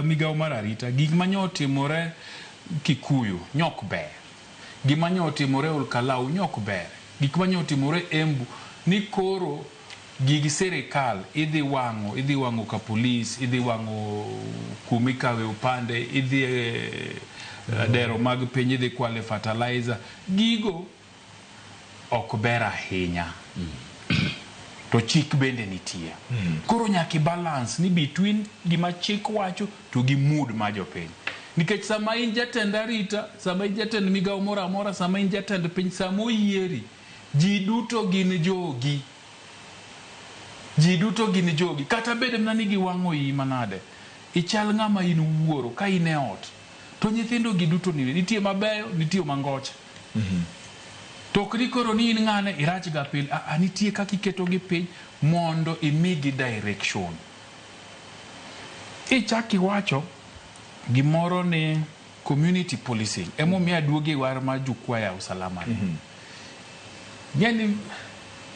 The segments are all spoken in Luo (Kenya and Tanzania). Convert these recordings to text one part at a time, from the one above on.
migao mar arita gik manyotimore Kikuyu nyok ber, gik manyotimore Olkalau nyok ber, gik manyotimore Embu ni koro gig serikal idhi wang'o ka polis, idhi wang'o kumikawe upande, idhi dero mag piny, idhi kwale fertilizer, gigo ok ber ahinya. To chik bende nitie. Koro nyaki balance ni between gima chik wacho to gi mood ma jopiny. Nikech sama in jatend arita, sama in jatend migao moro amora, sama in jatend piny, sama oyieri, ji duto gin jogi. Ji duto gin jogi. Kata bede mna nigi wang'o iyi manade. Ichal ng'ama in wuoro ka in e ot. To nyithindo gi duto nitie mabeyo, nitie mangoche. Tok ni koro ni in ng'ane irach ga pil, nitie kaka iketo gi piny mondo imigi direction. Ichaki wacho gimoro ni community policing. Emo mi aduogi war ma jukwaa ya usalama. Yani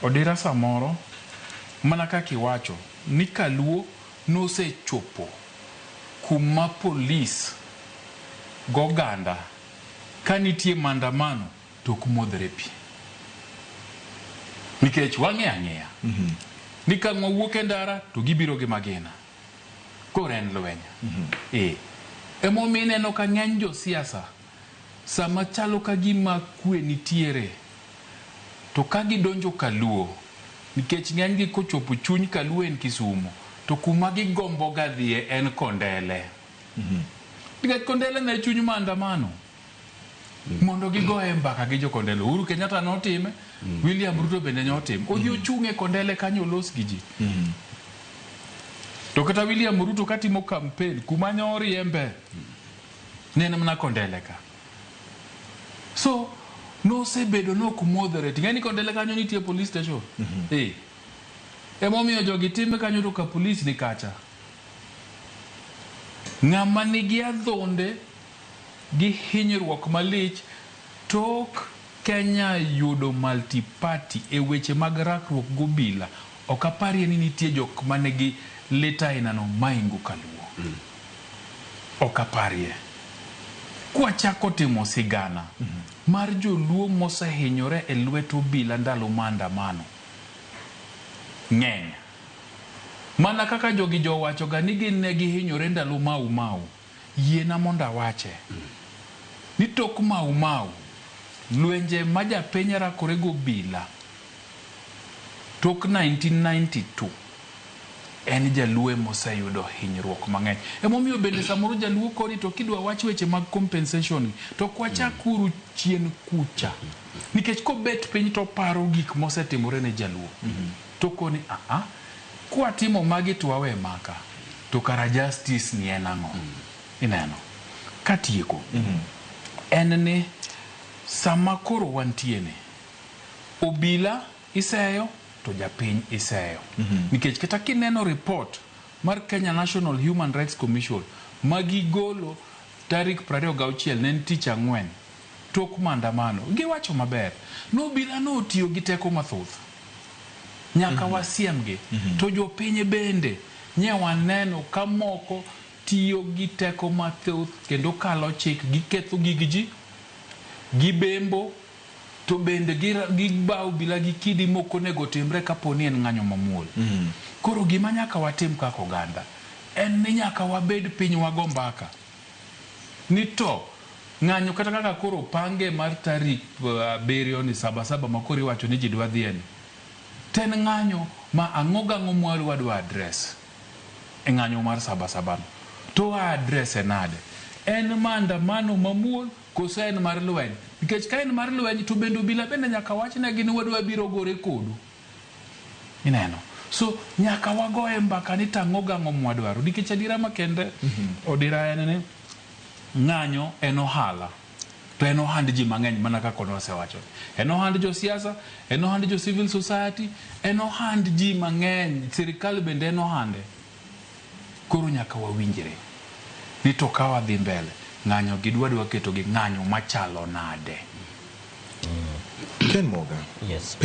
odira samoro mana kaka iwacho ni Kaluo nosechopo kuma polis goganda ka nitie maandamano to kumodhre pi. Nikech wang'e ang'eya. Ni ka mwawuok e ndara to gibiro gi magina. Koro en lweny. Emo mineno ka ng'eny josiasa sama chalo ka gima kwe nitiere to ka gidonjo Kaluo, nikech ng'eny gi kochopo chuny Kaluo en Kisumu, to kuma gigombo ga dhie en Kondele. Nikech Kondele na chuny maandamano. Mondo gigoe mbaka gi jo Kondele. Uhuru Kenyatta notime, William Ruto bende notime. Odhi ochung'e Kondele kanyo los gi ji. To kata William Ruto katimo campaign kuma nyoriembe nene mna Kondele ka. So no se bedo no kumodhere. Tingeni Kondele kanyo nitie police station. Emomiyo jogi time kanyo to ka police ni kacha. Ng'ama nigi adhonde gi hinyruok malich tok Kenya yudo multi-party e weche mag rakruok gobila. Ok aparie ni nitie jok manegi leta inano maingo Kaluo. Ok aparie. Kwa chako timo sigana mar joluo mosehinyore e lwet obila ndalo maandamano ng'eny. Mana kaka jogi jowacho ga ni gin ne gihinyore ndalo mau yiena monda wache ni tok mau lwenje maja piny rakore gobila tok 1992 en Jaluo moseyudo hinyruok mang'eny. Emomiyo bende samoro Jaluo kodi to kidwa wach weche mag compensation to kwachakuru chien kucha. Nikech kobet piny to paro gik mosetimore ne Jaluo. To koni kwa timo magi to wawe maka. To kara justice ni en ang'o. Ineno. Katieko. En ni sama koro wantiene. Obila iseyo to japiny iseyo. Nikech kata kineno report mar Kenya National Human Rights Commission magigolo tarik 26 ne tich ang'wen tok maandamano. Giwacho maber. No obila no otiyo gi teko mathoth. Nyaka wasiemgi. To jopiny bende nye waneno ka moko tiyo gi teko mathoth kendo kalo chik, giketho gig ji, gibembo, to bende gibawo bila gi kidi moko nego timre kaponi en ng'anyo mamuol. Koro gima nyaka watim kaka oganda en ni nyaka wabed piny wago mbaka ni to ng'anyo kata kaka koro pange mar tarik 7 ni Sabasaba makoro iwacho ni ji dwa dhieni. Ten ng'anyo ma ang'o mwalu wadwa address e ng'anyo mar Sabasaba. To address nade? En maandamano mamuol koso en mar lweny? Nikech ka en mar lweny to bende obila bende nyaka wachne gini wadwa biro gore kodu. Ineno. So nyaka wagoe mbaka ni tang'o mwadwaro. Nikech adira makende odira en ni ng'anyo en ohala. To en ohand ji mang'eny mana kaka nosewacho. En ohand jo siasa, en ohand jo civil society, en ohand ji mang'eny, sirikal bende en ohande. Koro nyaka wawinjre ni to ka wadhi mbele ng'anyo gidwa keto gi ng'anyo machalo nade. Ken Moga. Yes.